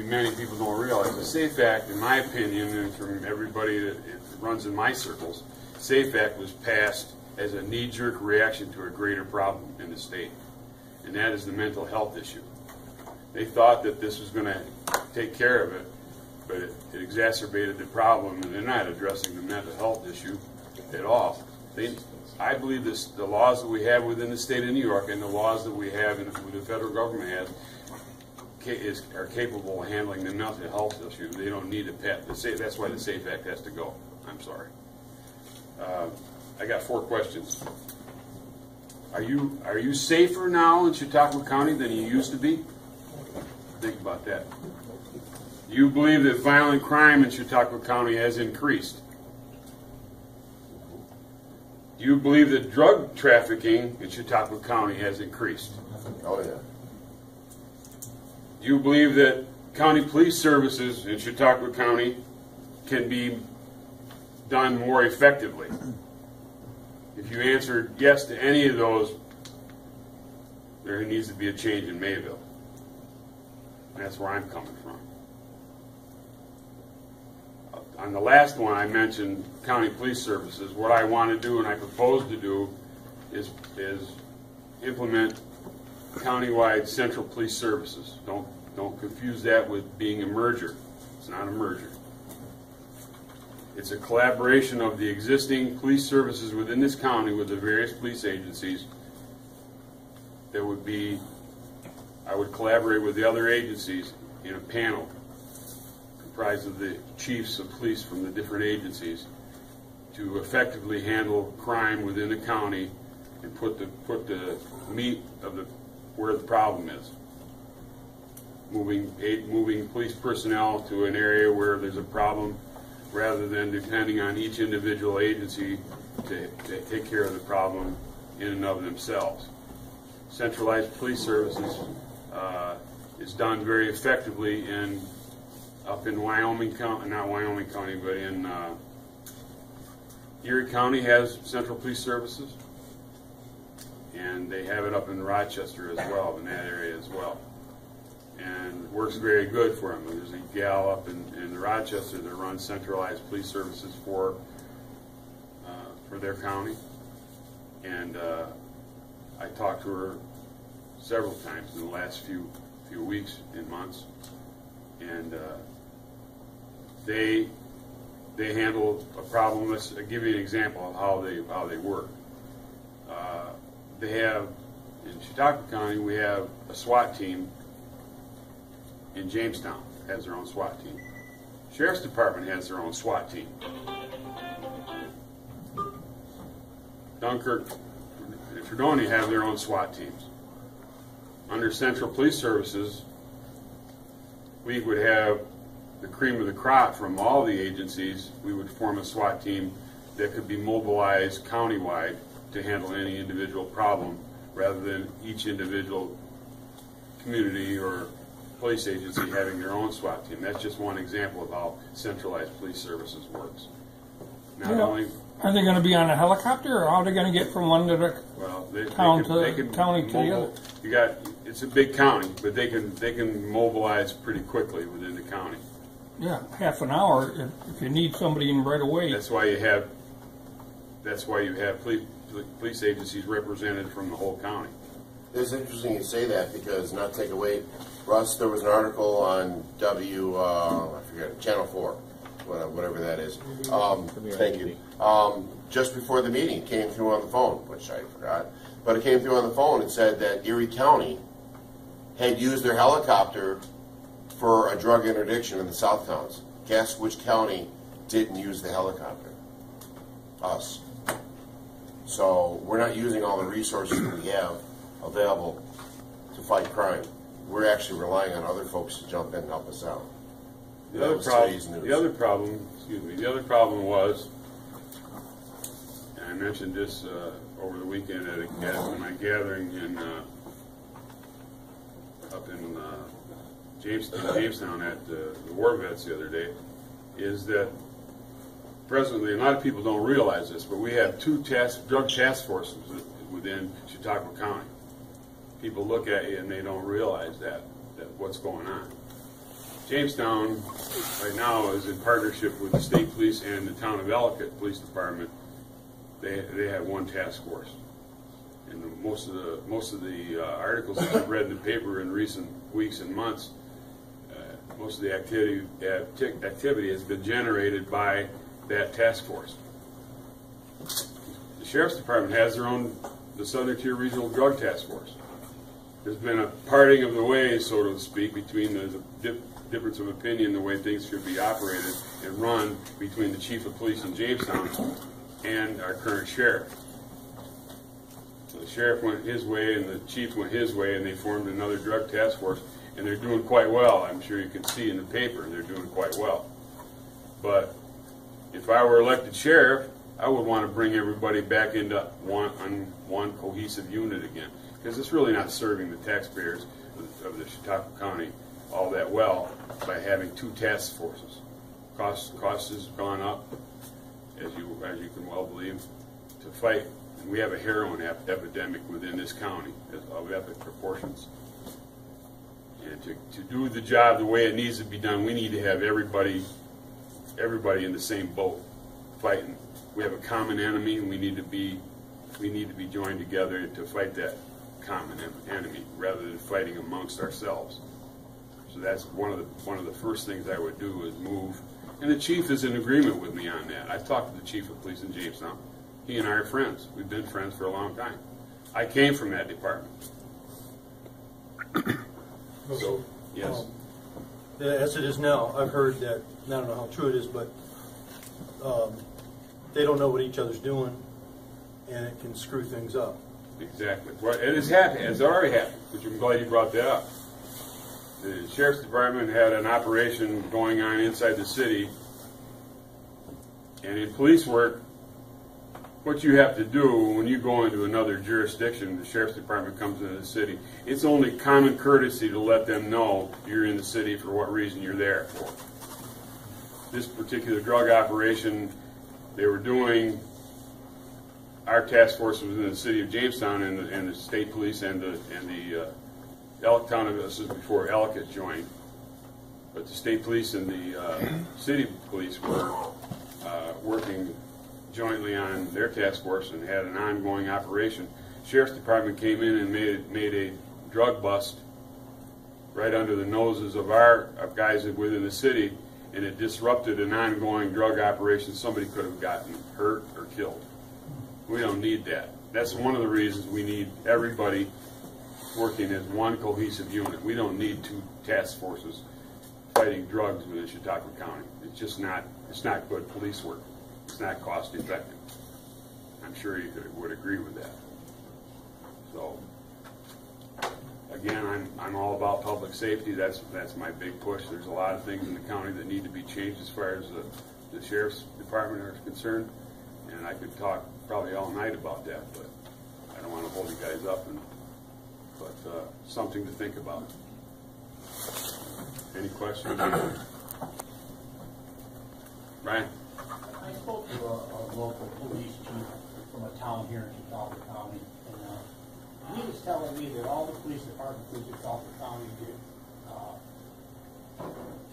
Many people don't realize the SAFE Act, in my opinion, and from everybody that runs in my circles, SAFE Act was passed as a knee-jerk reaction to a greater problem in the state, and that is the mental health issue. They thought that this was going to take care of it, but it exacerbated the problem, and they're not addressing the mental health issue at all. I believe the laws that we have within the state of New York and the laws that we have and the federal government has are capable of handling the mental health issue. They don't need a pet. That's why the SAFE Act has to go. I'm sorry. I got 4 questions. Are you safer now in Chautauqua County than you used to be? Think about that. Do you believe that violent crime in Chautauqua County has increased? Do you believe that drug trafficking in Chautauqua County has increased? Oh, yeah. Do you believe that county police services in Chautauqua County can be done more effectively? If you answered yes to any of those, there needs to be a change in Mayville. That's where I'm coming from. On the last one, I mentioned county police services. What I want to do and I propose to do is implement countywide central police services. Don't confuse that with being a merger. It's not a merger. It's a collaboration of the existing police services within this county with the various police agencies. There would be, I would collaborate with the other agencies in a panel comprised of the chiefs of police from the different agencies to effectively handle crime within the county and put the meat of where the problem is. Moving police personnel to an area where there's a problem rather than depending on each individual agency to take care of the problem in and of themselves. Centralized police services is done very effectively up in Wyoming County, not Wyoming County, but in Erie County has central police services, and they have it up in Rochester as well, in that area as well. And it works very good for them. There's a gal up in Rochester that runs centralized police services for their county, and I talked to her several times in the last few weeks and months, and they handle a problem. I'll give you an example of how they work. They have in Chautauqua County, we have a SWAT team. In Jamestown has their own SWAT team. Sheriff's Department has their own SWAT team. Dunkirk and Fredonia have their own SWAT teams. Under Central Police Services, we would have the cream of the crop from all the agencies. We would form a SWAT team that could be mobilized countywide to handle any individual problem rather than each individual community or police agency having their own SWAT team. That's just one example of how centralized police services works. Not only are they going to be on a helicopter, or how are they going to get from one to the county to the other? It's a big county, but they can mobilize pretty quickly within the county. Yeah, half an hour if you need somebody in right away. That's why you have police agencies represented from the whole county. It's interesting you say that because, not to take away, Russ, there was an article on I forget, Channel 4, whatever that is. Thank you. Just before the meeting, it came through on the phone, which I forgot, but it came through on the phone and said that Erie County had used their helicopter for a drug interdiction in the South Towns. Guess which county didn't use the helicopter? Us. So we're not using all the resources that we have available to fight crime. We're actually relying on other folks to jump in and help us out. The other problem was, and I mentioned this over the weekend at my gathering up in Jamestown at the War Vets the other day, is that presently, a lot of people don't realize this, but we have 2 drug task forces within Chautauqua County. People look at you and they don't realize that what's going on. Jamestown right now is in partnership with the state police and the town of Ellicott Police Department. They have one task force, and most of the articles that I've read in the paper in recent weeks and months, most of the activity has been generated by that task force. The Sheriff's Department has their own, the Southern Tier Regional Drug Task Force. There's been a parting of the ways, so to speak, between the difference of opinion, the way things should be operated and run between the Chief of Police in Jamestown and our current sheriff. So the sheriff went his way and the chief went his way, and they formed another drug task force, and they're doing quite well. I'm sure you can see in the paper they're doing quite well. But if I were elected sheriff, I would want to bring everybody back into one cohesive unit again, because it's really not serving the taxpayers of the Chautauqua County all that well by having two task forces. Costs has gone up, as you can well believe, to fight. And we have a heroin epidemic within this county of epic proportions. And to do the job the way it needs to be done, we need to have everybody in the same boat fighting. We have a common enemy, and we need to be joined together to fight that common enemy rather than fighting amongst ourselves. So that's one of the first things I would do is move. And the chief is in agreement with me on that. I've talked to the chief of police in Jamestown. He and I are friends. We've been friends for a long time. I came from that department. So, yes. As it is now, I've heard that, I don't know how true it is, but they don't know what each other's doing, and it can screw things up. Exactly. Well, it has happened. It's already happened, which I'm glad you brought that up. The Sheriff's Department had an operation going on inside the city, and in police work, what you have to do when you go into another jurisdiction, the Sheriff's Department comes into the city, it's only common courtesy to let them know you're in the city for what reason you're there for. This particular drug operation, they were doing, our task force was in the city of Jamestown and the state police and the Ellicott County, this is before Ellicott joined, but the state police and the city police were working jointly on their task force and had an ongoing operation. Sheriff's Department came in and made a drug bust right under the noses of our guys within the city, and it disrupted an ongoing drug operation. Somebody could have gotten hurt or killed. We don't need that. That's one of the reasons we need everybody working as one cohesive unit. We don't need two task forces fighting drugs within Chautauqua County. It's just not, it's not good police work. It's not cost effective. I'm sure you would agree with that. So, again, I'm all about public safety. That's my big push. There's a lot of things in the county that need to be changed as far as the Sheriff's Department are concerned, and I could talk probably all night about that, but I don't want to hold you guys up. But something to think about. Any questions? Brian? I spoke to a local police chief from a town here in Chautauqua County, and he was telling me that all the police departments in Chautauqua County get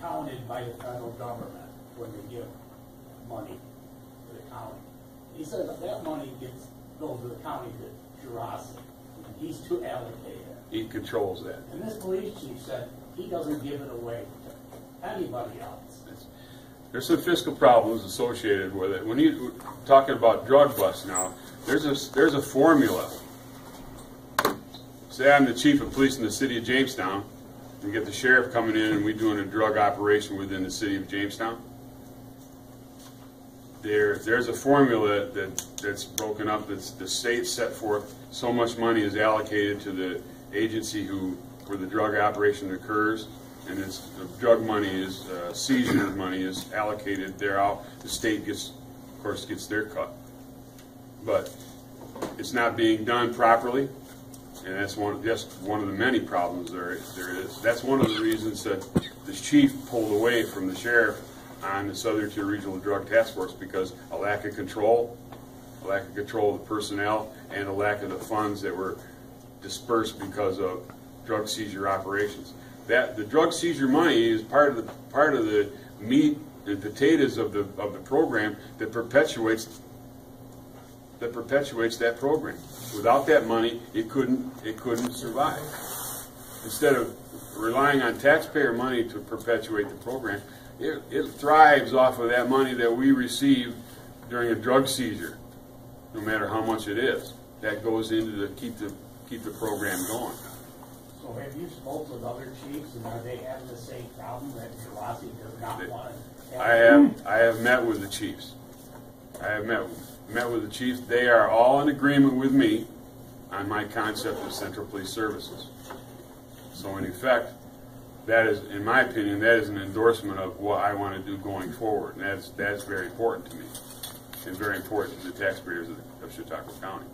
counted by the federal government when they give money to the county. He says that money goes to the county to Jurassic, and he's to allocate it. He controls that. And this police chief said he doesn't give it away to anybody else. There's some fiscal problems associated with it. When you're talking about drug busts now, there's a formula. Say I'm the chief of police in the city of Jamestown, and get the sheriff coming in and we're doing a drug operation within the city of Jamestown. There's a formula that's broken up. That's the state set forth. So much money is allocated to the agency where the drug operation occurs, and the drug money is seizure money is allocated there. The state of course gets their cut, but it's not being done properly, and that's just one of the many problems there is. That's one of the reasons that the chief pulled away from the sheriff on the Southern Tier Regional Drug Task Force, because a lack of control of the personnel, and a lack of the funds that were dispersed because of drug seizure operations. that the drug seizure money is part of the meat and potatoes of the program that perpetuates that program. Without that money, it couldn't survive. Instead of relying on taxpayer money to perpetuate the program, it thrives off of that money that we receive during a drug seizure, no matter how much it is. That goes into keep the program going. So have you spoken with other chiefs, and are they having the same problem that Gerasi does not want to have? I have met with the chiefs. I have met with the chiefs. They are all in agreement with me on my concept of Central Police Services. So in effect, that is, in my opinion, that is an endorsement of what I want to do going forward. And that's very important to me, and very important to the taxpayers of Chautauqua County.